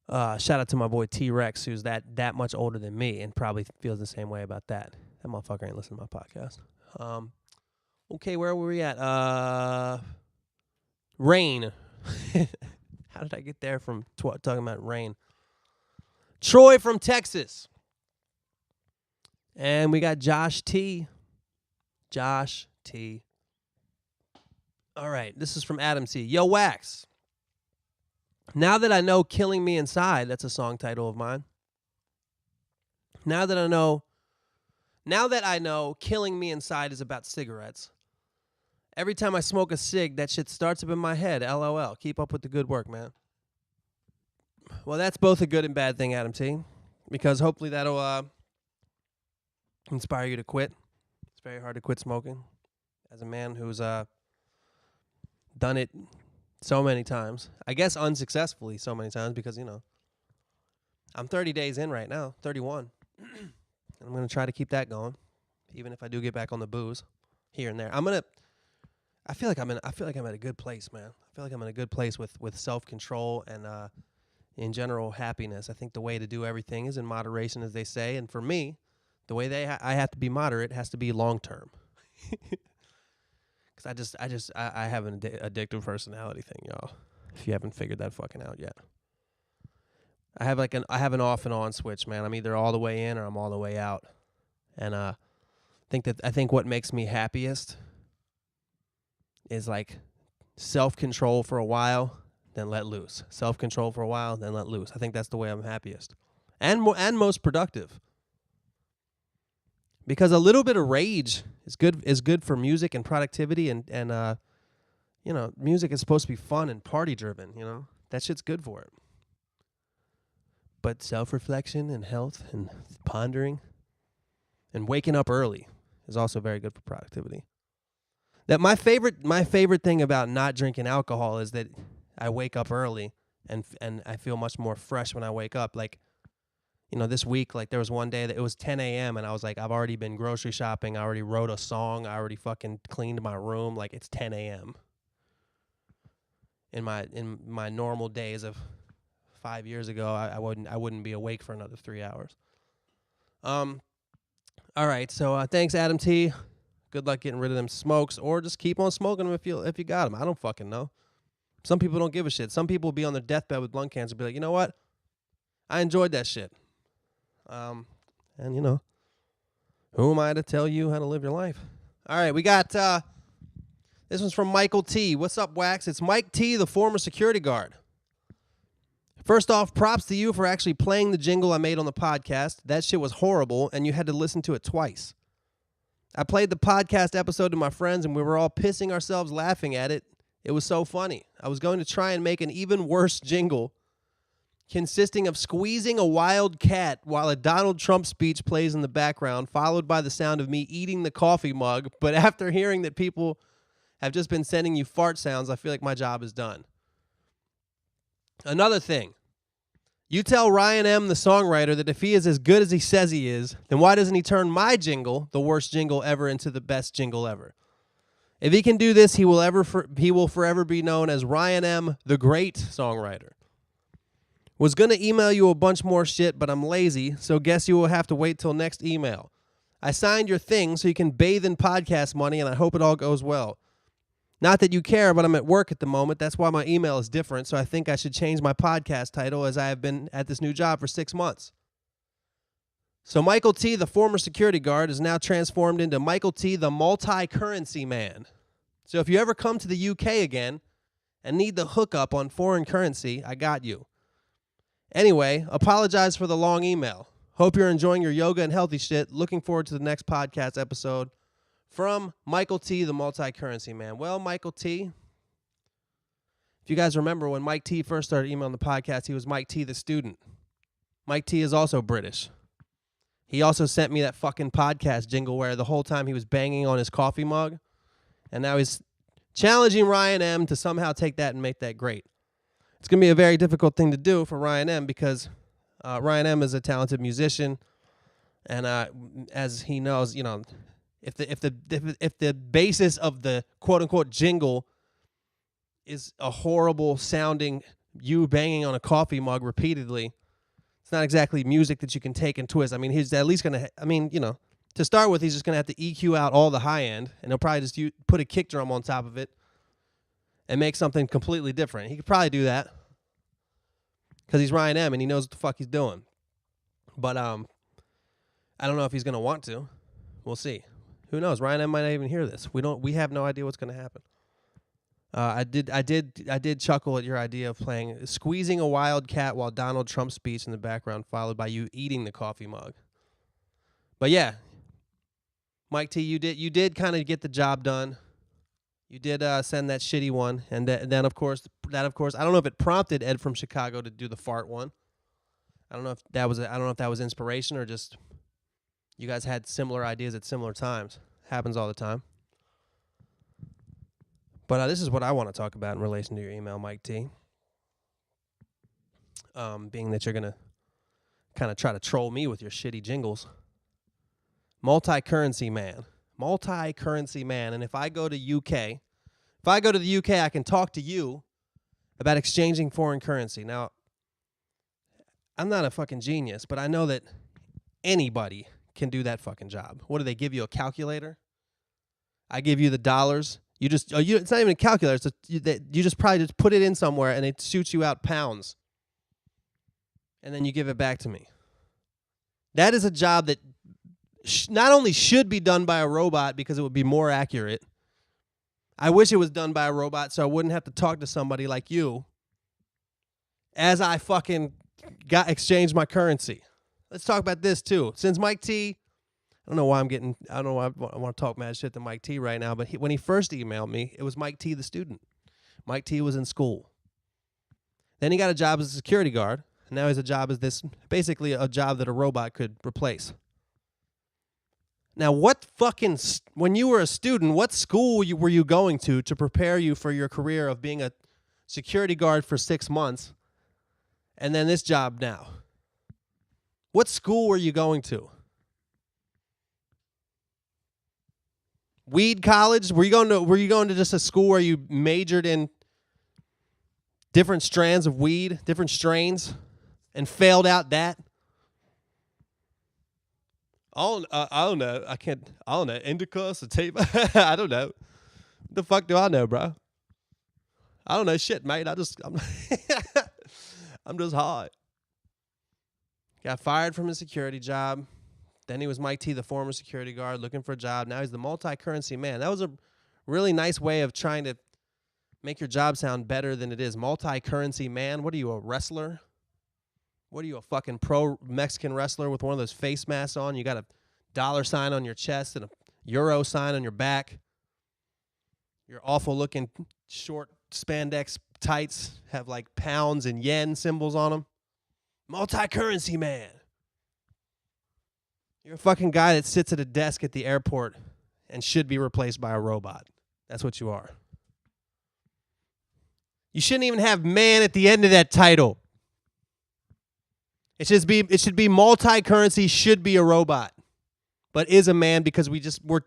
Shout out to my boy T-Rex, who's that much older than me and probably feels the same way about that. That motherfucker ain't listening to my podcast. Okay, where were we at? Rain. How did I get there from talking about rain? Troy from Texas. And we got Josh T. All right, this is from Adam C. Yo, Wax. Now that I know Killing Me Inside, that's a song title of mine. Now that I know Killing Me Inside is about cigarettes. Every time I smoke a cig, that shit starts up in my head. LOL. Keep up with the good work, man. Well, that's both a good and bad thing, Adam T. Because hopefully that'll inspire you to quit. It's very hard to quit smoking. As a man who's done it so many times. I guess unsuccessfully so many times because, I'm 30 days in right now. 31. And I'm going to try to keep that going. even if I do get back on the booze here and there. I feel like I'm at a good place, man. I feel like I'm in a good place with self-control and in general happiness. I think the way to do everything is in moderation, as they say, and for me, the way I have to be moderate has to be long term. Because I have an addictive personality thing, y'all. If you haven't figured that fucking out yet, I have an off and on switch, man. I'm either all the way in or I'm all the way out, and I think what makes me happiest is like self-control for a while, then let loose. Self-control for a while, then let loose. I think that's the way I'm happiest and most productive. Because a little bit of rage is good for music and productivity and music is supposed to be fun and party driven, That shit's good for it. But self-reflection and health and pondering and waking up early is also very good for productivity. That my favorite thing about not drinking alcohol is that I wake up early and I feel much more fresh when I wake up. Like, this week, like there was one day that it was 10 a.m. and I was like, I've already been grocery shopping. I already wrote a song. I already fucking cleaned my room. Like it's 10 a.m. In my normal days of 5 years ago, I wouldn't be awake for another 3 hours. All right. So thanks, Adam T. Good luck getting rid of them smokes, or just keep on smoking them if you got them. I don't fucking know. Some people don't give a shit. Some people will be on their deathbed with lung cancer, be like, you know what? I enjoyed that shit. And who am I to tell you how to live your life? All right, we got this one's from Michael T. What's up, Wax? It's Mike T, the former security guard. First off, props to you for actually playing the jingle I made on the podcast. That shit was horrible, and you had to listen to it twice. I played the podcast episode to my friends, and we were all pissing ourselves laughing at it. It was so funny. I was going to try and make an even worse jingle consisting of squeezing a wild cat while a Donald Trump speech plays in the background, followed by the sound of me eating the coffee mug. But after hearing that people have just been sending you fart sounds, I feel like my job is done. Another thing. You tell Ryan M., the songwriter, that if he is as good as he says he is, then why doesn't he turn my jingle, the worst jingle ever, into the best jingle ever? If he can do this, he will forever be known as Ryan M., the great songwriter. Was going to email you a bunch more shit, but I'm lazy, so guess you will have to wait till next email. I signed your thing so you can bathe in podcast money, and I hope it all goes well. Not that you care, but I'm at work at the moment. That's why my email is different, so I think I should change my podcast title as I have been at this new job for 6 months. So Michael T., the former security guard, is now transformed into Michael T., the multi-currency man. So if you ever come to the UK again and need the hookup on foreign currency, I got you. Anyway, apologize for the long email. Hope you're enjoying your yoga and healthy shit. Looking forward to the next podcast episode. From Michael T., the multi-currency man. Well, Michael T., if you guys remember when Mike T. first started emailing the podcast, he was Mike T., the student. Mike T. is also British. He also sent me that fucking podcast jingle where the whole time he was banging on his coffee mug. And now he's challenging Ryan M. to somehow take that and make that great. It's going to be a very difficult thing to do for Ryan M. because Ryan M. is a talented musician. And as he knows, if the basis of the quote unquote jingle is a horrible sounding you banging on a coffee mug repeatedly, it's not exactly music that you can take and twist. I mean, he's at least going to, to start with, he's just going to have to EQ out all the high end, and he'll probably just put a kick drum on top of it and make something completely different. He could probably do that because he's Ryan M. and he knows what the fuck he's doing. But I don't know if he's going to want to. We'll see. Who knows? Ryan M. might not even hear this. We have no idea what's going to happen. I did chuckle at your idea of squeezing a wild cat while Donald Trump speech in the background, followed by you eating the coffee mug. But yeah, Mike T, you did kind of get the job done. You did send that shitty one, and then of course I don't know if it prompted Ed from Chicago to do the fart one. I don't know if that was inspiration or just you guys had similar ideas at similar times. Happens all the time. But this is what I want to talk about in relation to your email, Mike T. Being that you're going to kind of try to troll me with your shitty jingles. Multi-currency man. Multi-currency man. And if I go to the UK, I can talk to you about exchanging foreign currency. Now, I'm not a fucking genius, but I know that anybody can do that fucking job. What do they give you, a calculator? I give you the dollars. It's not even a calculator. You just probably just put it in somewhere and it shoots you out pounds. And then you give it back to me. That is a job that not only should be done by a robot because it would be more accurate. I wish it was done by a robot so I wouldn't have to talk to somebody like you as I fucking exchanged my currency. Let's talk about this too. Since Mike T, I don't know why I want to talk mad shit to Mike T right now, but when he first emailed me, it was Mike T the student. Mike T was in school. Then he got a job as a security guard, and now he's a job as this, basically a job that a robot could replace. Now, when you were a student, what school were you going to prepare you for your career of being a security guard for 6 months, and then this job now? What school were you going to? Weed college? Were you going to just a school where you majored in different strands of weed, different strains, and failed out that? I don't know. I don't know. Indica, sativa. I don't know. What the fuck do I know, bro? I don't know shit, mate. I'm I'm just hot. Got fired from his security job. Then he was Mike T, the former security guard, looking for a job. Now he's the multi-currency man. That was a really nice way of trying to make your job sound better than it is. Multi-currency man. What are you, a wrestler? What are you, a fucking pro Mexican wrestler with one of those face masks on? You got a dollar sign on your chest and a euro sign on your back. Your awful looking short spandex tights have like pounds and yen symbols on them. Multi-currency man. You're a fucking guy that sits at a desk at the airport and should be replaced by a robot. That's what you are. You shouldn't even have man at the end of that title. It should be multi-currency, should be a robot, but is a man because we're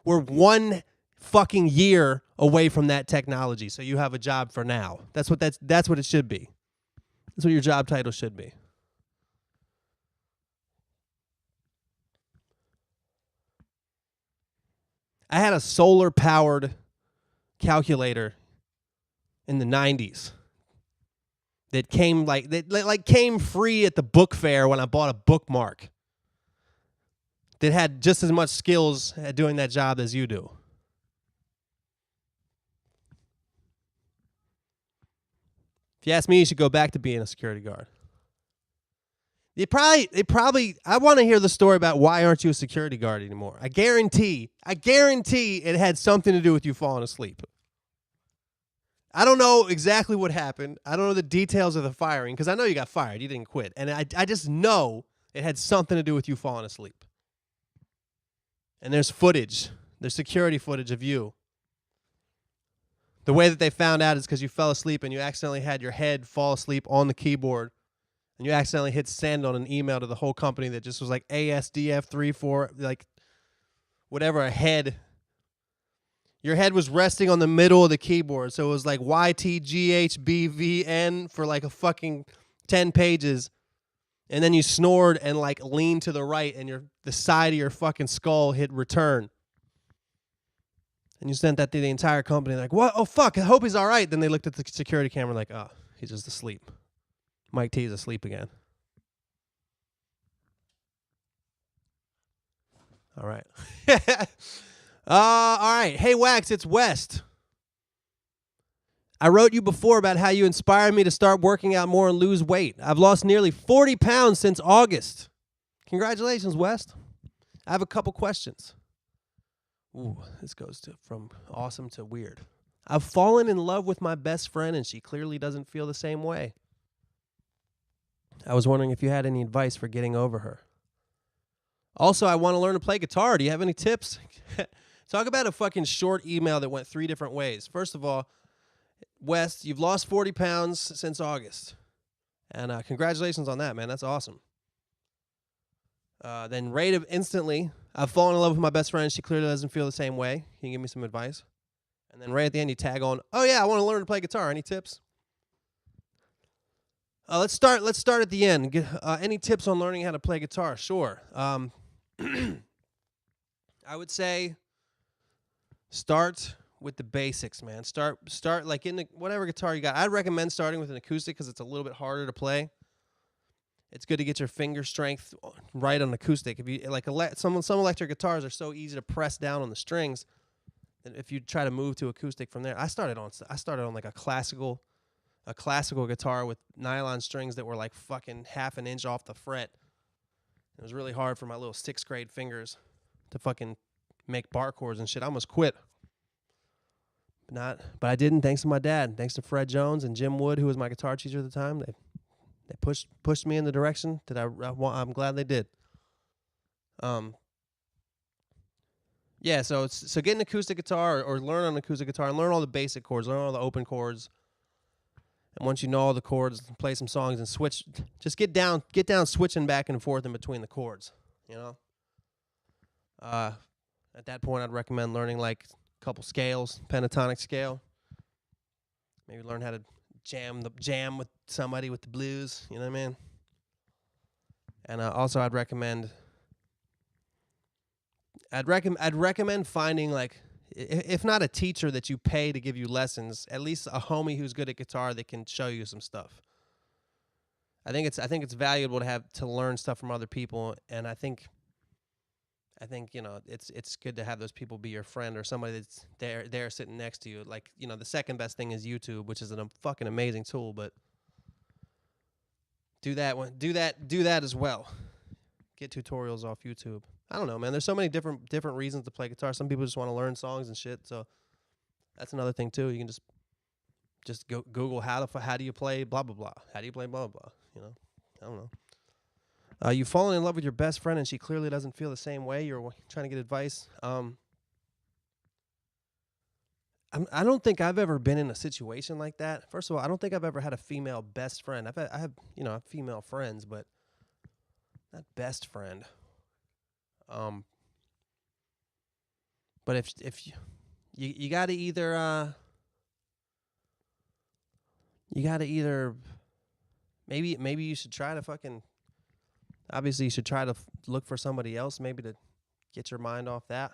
1 fucking year away from that technology. So you have a job for now. That's what it should be. That's what your job title should be. I had a solar-powered calculator in the 90s that came free at the book fair when I bought a bookmark that had just as much skills at doing that job as you do. If you ask me, you should go back to being a security guard. I want to hear the story about why aren't you a security guard anymore. I guarantee it had something to do with you falling asleep. I don't know exactly what happened. I don't know the details of the firing because I know you got fired. You didn't quit. And I just know it had something to do with you falling asleep. And there's security footage of you. The way that they found out is because you fell asleep and you accidentally had your head fall asleep on the keyboard. And you accidentally hit send on an email to the whole company that just was like ASDF34, like whatever, a head. Your head was resting on the middle of the keyboard, so it was like YTGHBVN for like a fucking 10 pages. And then you snored and like leaned to the right and the side of your fucking skull hit return. And you sent that to the entire company like, what? Oh, fuck, I hope he's all right. Then they looked at the security camera like, oh, he's just asleep. Mike T is asleep again. All right. All right. Hey, Wax, it's West. I wrote you before about how you inspired me to start working out more and lose weight. I've lost nearly 40 pounds since August. Congratulations, West. I have a couple questions. Ooh, this goes from awesome to weird. I've fallen in love with my best friend, and she clearly doesn't feel the same way. I was wondering if you had any advice for getting over her. Also, I want to learn to play guitar. Do you have any tips? Talk about a fucking short email that went 3 different ways. First of all, West, you've lost 40 pounds since August. And congratulations on that, man. That's awesome. Then rate it instantly. I've fallen in love with my best friend. She clearly doesn't feel the same way. Can you give me some advice? And then right at the end, you tag on, oh, yeah, I want to learn to play guitar. Any tips? Let's start at the end. Any tips on learning how to play guitar? Sure. I would say start with the basics, man. Start like in whatever guitar you got. I'd recommend starting with an acoustic because it's a little bit harder to play. It's good to get your finger strength right on acoustic. If you like some electric guitars are so easy to press down on the strings, and if you try to move to acoustic from there, I started on like a classical guitar with nylon strings that were like fucking half an inch off the fret. It was really hard for my little 6th grade fingers to fucking make bar chords and shit. I almost quit. But I didn't, thanks to my dad. Thanks to Fred Jones and Jim Wood, who was my guitar teacher at the time. They pushed me in the direction that I'm glad they did. Yeah, so get an acoustic guitar or learn on an acoustic guitar and learn all the basic chords, learn all the open chords. And once you know all the chords, play some songs and switch. Just get down switching back and forth in between the chords, you know? At that point, I'd recommend learning like a couple scales, pentatonic scale. Maybe learn how to jam with somebody with the blues, you know what I mean? And also I'd recommend finding like, if not a teacher that you pay to give you lessons, at least a homie who's good at guitar that can show you some stuff. I think it's valuable to learn stuff from other people, and I think you know it's good to have those people be your friend or somebody that's there sitting next to you. Like, you know, the second best thing is YouTube, which is a fucking amazing tool, but do that as well. Get tutorials off YouTube. I don't know, man. There's so many different reasons to play guitar. Some people just want to learn songs and shit. So that's another thing too. You can just go Google how do you play blah blah blah. How do you play blah blah blah? You know, I don't know. You've fallen in love with your best friend and she clearly doesn't feel the same way. You're trying to get advice. I don't think I've ever been in a situation like that. First of all, I don't think I've ever had a female best friend. I have female friends, but not best friend. But if you gotta either maybe you should try to fucking, obviously you should try to look for somebody else maybe to get your mind off that.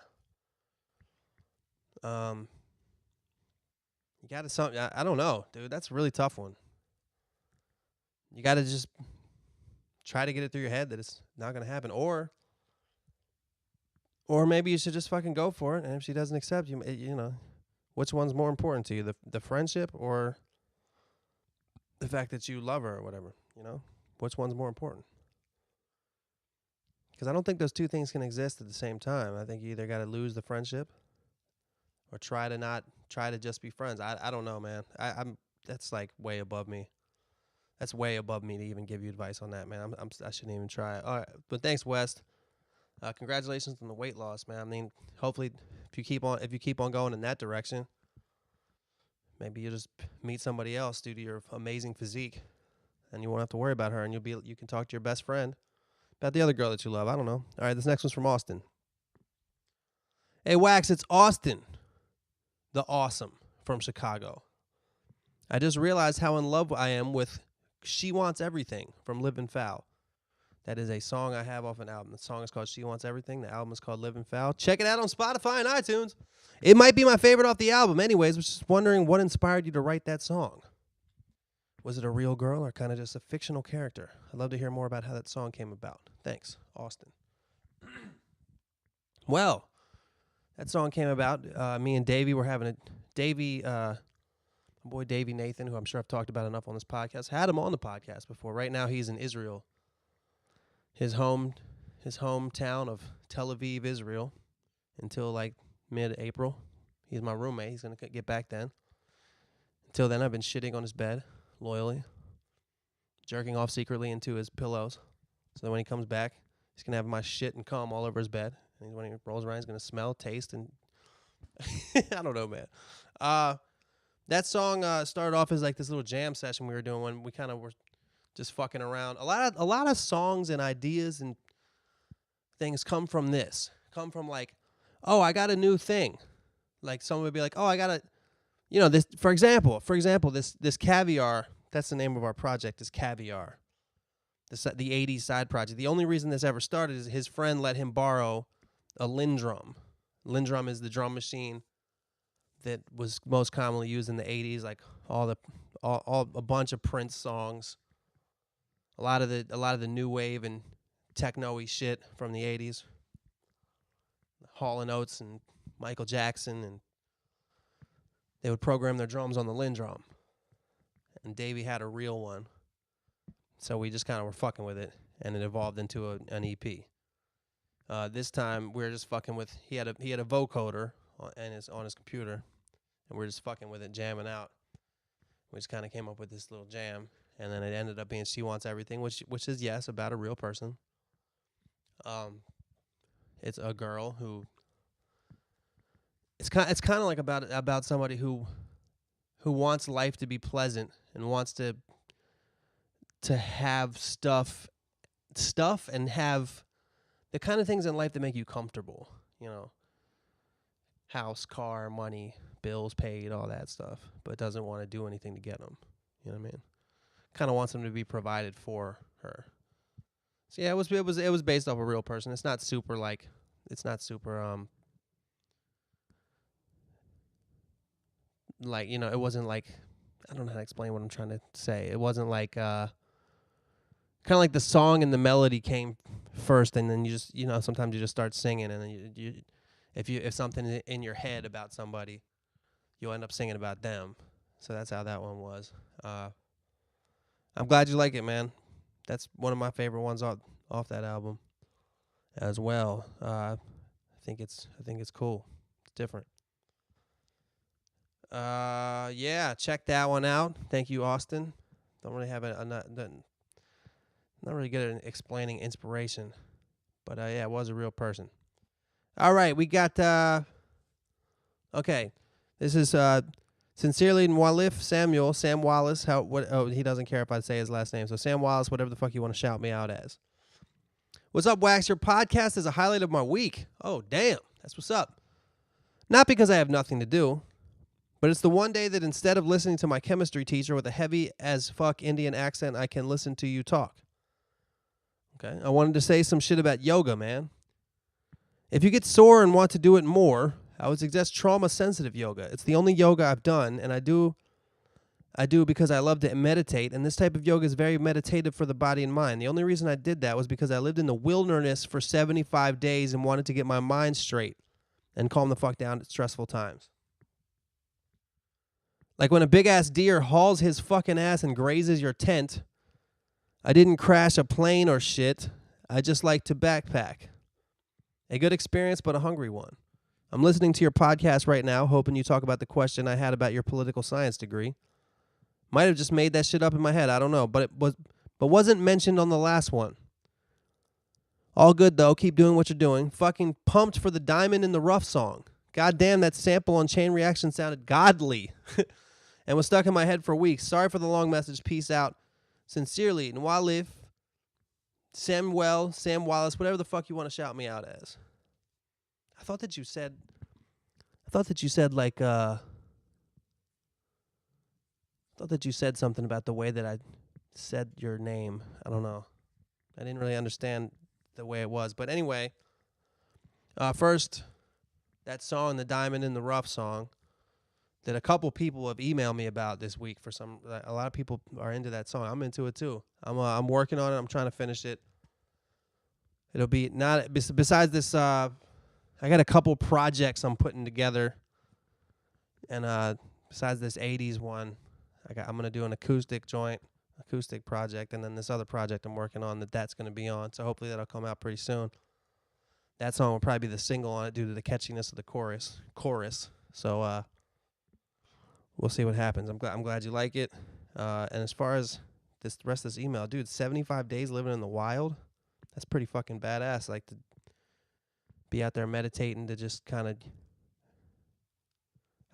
You gotta something. I don't know, dude. That's a really tough one. You gotta just try to get it through your head that it's not gonna happen, or maybe you should just fucking go for it. And if she doesn't accept you, you know, which one's more important to you, the friendship or the fact that you love her or whatever? You know, which one's more important? Because I don't think those two things can exist at the same time. I think you either got to lose the friendship or try to just be friends. I don't know, man. That's like way above me. That's way above me to even give you advice on that, man. I shouldn't even try. All right, but thanks, West. Congratulations on the weight loss, man. I mean, hopefully, if you keep on going in that direction, maybe you just meet somebody else due to your amazing physique, and you won't have to worry about her, and you can talk to your best friend about the other girl that you love. I don't know. All right, this next one's from Austin. Hey, Wax, it's Austin, the awesome from Chicago. I just realized how in love I am with She Wants Everything from Livin' Foul. That is a song I have off an album. The song is called She Wants Everything. The album is called Livin' Foul. Check it out on Spotify and iTunes. It might be my favorite off the album. Anyways, was just wondering what inspired you to write that song. Was it a real girl or kind of just a fictional character? I'd love to hear more about how that song came about. Thanks, Austin. Well, that song came about. Me and Davey were having my boy Davey Nathan, who I'm sure I've talked about enough on this podcast. Had him on the podcast before. Right now he's in Israel. His hometown of Tel Aviv, Israel, until like mid-April. He's my roommate. He's going to get back then. Until then, I've been shitting on his bed, loyally, jerking off secretly into his pillows. So that when he comes back, he's going to have my shit and cum all over his bed. And when he rolls around, he's going to smell, taste, and I don't know, man. That song started off as like this little jam session we were doing when we kind of were just fucking around. A lot of songs and ideas and things come from come from like, oh, I got a new thing. Like someone would be like, oh, I got a, this, for example, this Caviar, that's the name of our project, is Caviar. The 80s side project. The only reason this ever started is his friend let him borrow a Lindrum. Lindrum is the drum machine that was most commonly used in the 80s, like all a bunch of Prince songs. A lot of the new wave and techno-y shit from the 80s. Hall & Oates and Michael Jackson, and they would program their drums on the Lindrum. And Davey had a real one. So we just kind of were fucking with it, and it evolved into an EP. This time we were just fucking with, he had a vocoder on his computer, and we were just fucking with it, jamming out. We just kind of came up with this little jam, and then it ended up being She Wants Everything, which is, yes, about a real person. It's a girl who, it's kind of like about somebody who wants life to be pleasant and wants to have stuff and have the kind of things in life that make you comfortable, house, car, money, bills paid, all that stuff, but doesn't want to do anything to get them. You know what I mean? Kind of wants them to be provided for her. So yeah, it was based off a real person. It's not super it wasn't like, I don't know how to explain what I'm trying to say. It wasn't like kind of like the song and the melody came first, and then you just, sometimes you just start singing, and then you if something in your head about somebody, you'll end up singing about them. So that's how that one was. I'm glad you like it, man. That's one of my favorite ones off that album as well. I think it's cool. It's different. Yeah, check that one out. Thank you, Austin. Don't really have not really good at explaining inspiration, but yeah, it was a real person. All right, we got okay. This is Sincerely Mwalif Samuel, Sam Wallace. He doesn't care if I say his last name. So Sam Wallace, whatever the fuck you want to shout me out as. What's up, Wax? Your podcast is a highlight of my week. Oh, damn. That's what's up. Not because I have nothing to do, but it's the one day that instead of listening to my chemistry teacher with a heavy as fuck Indian accent, I can listen to you talk. Okay, I wanted to say some shit about yoga, man. If you get sore and want to do it more, I would suggest trauma-sensitive yoga. It's the only yoga I've done, and I do because I love to meditate, and this type of yoga is very meditative for the body and mind. The only reason I did that was because I lived in the wilderness for 75 days and wanted to get my mind straight and calm the fuck down at stressful times. Like when a big-ass deer hauls his fucking ass and grazes your tent, I didn't crash a plane or shit. I just like to backpack. A good experience, but a hungry one. I'm listening to your podcast right now, hoping you talk about the question I had about your political science degree. Might have just made that shit up in my head. I don't know, but wasn't mentioned on the last one. All good though. Keep doing what you're doing. Fucking pumped for the Diamond in the Rough song. God damn, that sample on Chain Reaction sounded godly, and was stuck in my head for weeks. Sorry for the long message. Peace out. Sincerely, Nwalif, Sam Wallace, whatever the fuck you want to shout me out as. I thought that you said something about the way that I said your name. I don't know. I didn't really understand the way it was. But anyway, first, that song, the Diamond in the Rough song, that a couple people have emailed me about this week. A lot of people are into that song. I'm into it too. I'm working on it. I'm trying to finish it. It'll be not besides this. I got a couple projects I'm putting together, and besides this 80s one, I'm gonna do an acoustic project, and then this other project I'm working on that's gonna be on. So hopefully that'll come out pretty soon. That song will probably be the single on it due to the catchiness of the chorus. So we'll see what happens. I'm glad you like it. And as far as the rest of this email, dude, 75 days living in the wild. That's pretty fucking badass. Like to be out there meditating, to just kind of,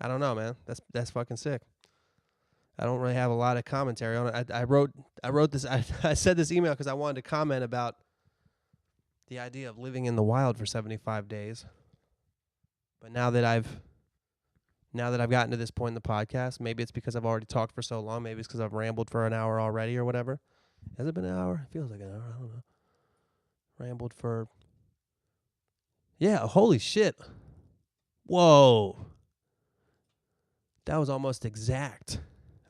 I don't know, man. That's fucking sick. I don't really have a lot of commentary on it. I wrote this. I said this email because I wanted to comment about the idea of living in the wild for 75 days. But now that I've gotten to this point in the podcast, maybe it's because I've already talked for so long. Maybe it's because I've rambled for an hour already or whatever. Has it been an hour? It feels like an hour. I don't know. Rambled for... Yeah, holy shit. Whoa. That was almost exact.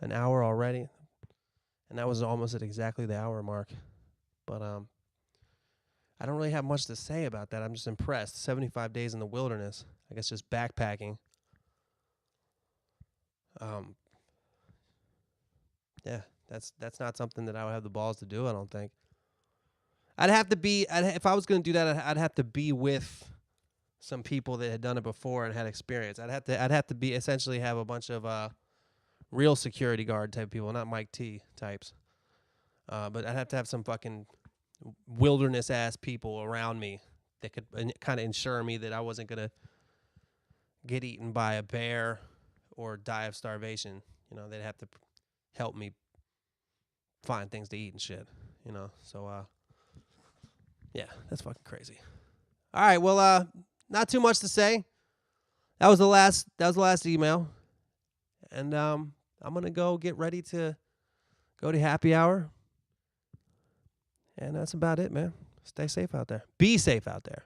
An hour already. And that was almost at exactly the hour mark. But I don't really have much to say about that. I'm just impressed. 75 days in the wilderness. I guess just backpacking. Yeah, that's not something that I would have the balls to do, I don't think. If I was going to do that, I'd have to be with some people that had done it before and had experience. I'd have to be essentially have a bunch of real security guard type people, not Mike T types. But I'd have to have some fucking wilderness ass people around me that could kind of ensure me that I wasn't going to get eaten by a bear or die of starvation. You know, they'd have to help me find things to eat and shit, you know. So yeah, that's fucking crazy. All right, well, not too much to say. That was the last email. And I'm going to go get ready to go to happy hour. And that's about it, man. Stay safe out there. Be safe out there.